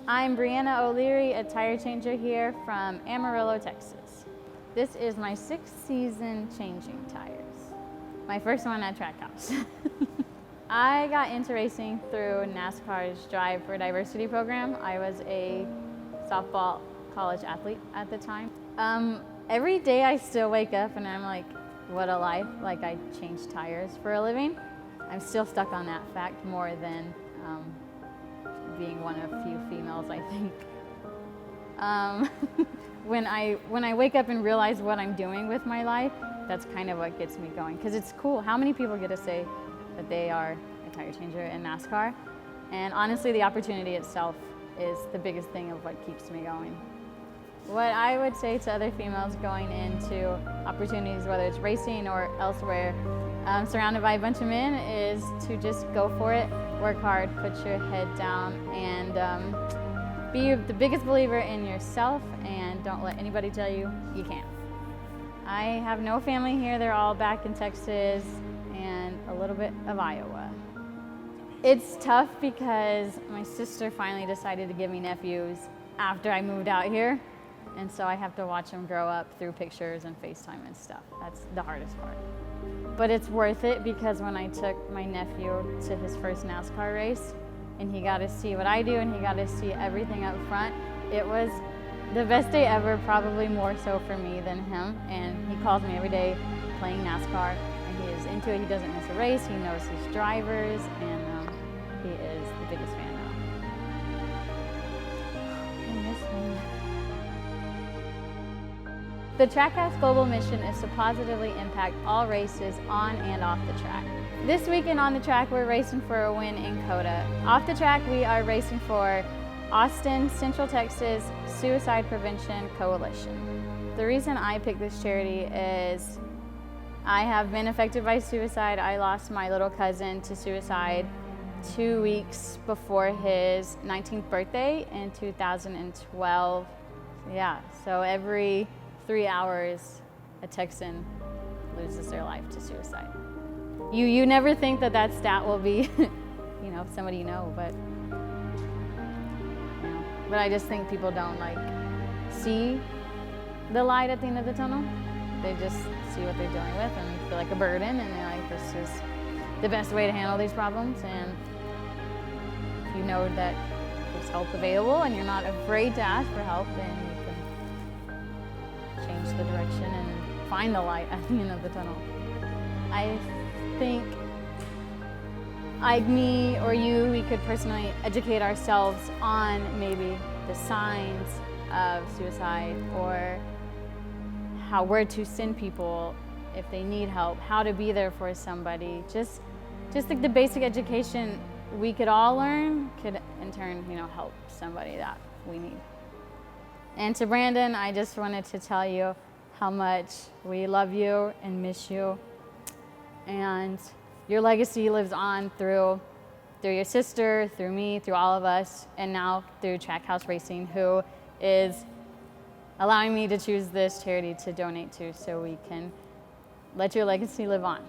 I'm Breanna O'Leary, a tire changer here from Amarillo, Texas. This is my 6th season changing tires. My first one at Trackhouse. I got into racing through NASCAR's Drive for Diversity program. I was a softball college athlete at the time. Every day I still wake up and I'm like, what a life, like I change tires for a living. I'm still stuck on that fact more than being one of few females, I think. When I wake up and realize what I'm doing with my life, that's kind of what gets me going, because it's cool. How many people get to say that they are a tire changer in NASCAR? And honestly, the opportunity itself is the biggest thing of what keeps me going. What I would say to other females going into opportunities, whether it's racing or elsewhere, surrounded by a bunch of men, is to just go for it, work hard, put your head down, and be the biggest believer in yourself, and don't let anybody tell you you can't. I have no family here. They're all back in Texas and a little bit of Iowa. It's tough because my sister finally decided to give me nephews after I moved out here. And so I have to watch them grow up through pictures and FaceTime and stuff. That's the hardest part. But it's worth it, because when I took my nephew to his first NASCAR race and he got to see what I do and he got to see everything up front, it was the best day ever, probably more so for me than him. And he calls me every day playing NASCAR, and he is into it. He doesn't miss a race. He knows his drivers, and he is the biggest fan now. I miss him. The Trackhouse global mission is to positively impact all races on and off the track. This weekend on the track, we're racing for a win in COTA. Off the track, we are racing for Austin, Central Texas Suicide Prevention Coalition. The reason I picked this charity is I have been affected by suicide. I lost my little cousin to suicide 2 weeks before his 19th birthday in 2012. Yeah, so every 3 hours, a Texan loses their life to suicide. You never think that that stat will be, somebody you know, but I just think people don't see the light at the end of the tunnel. They just see what they're dealing with and feel like a burden, and they're like, this is the best way to handle these problems. And if you know that there's help available and you're not afraid to ask for help, then you can change the direction and find the light at the end of the tunnel. I think me or you, we could personally educate ourselves on maybe the signs of suicide, or where to send people if they need help, how to be there for somebody. Just like the basic education we could all learn could in turn, help somebody that we need. And to Brandon, I just wanted to tell you how much we love you and miss you. And your legacy lives on through your sister, through me, through all of us, and now through Trackhouse Racing, who is allowing me to choose this charity to donate to, so we can let your legacy live on.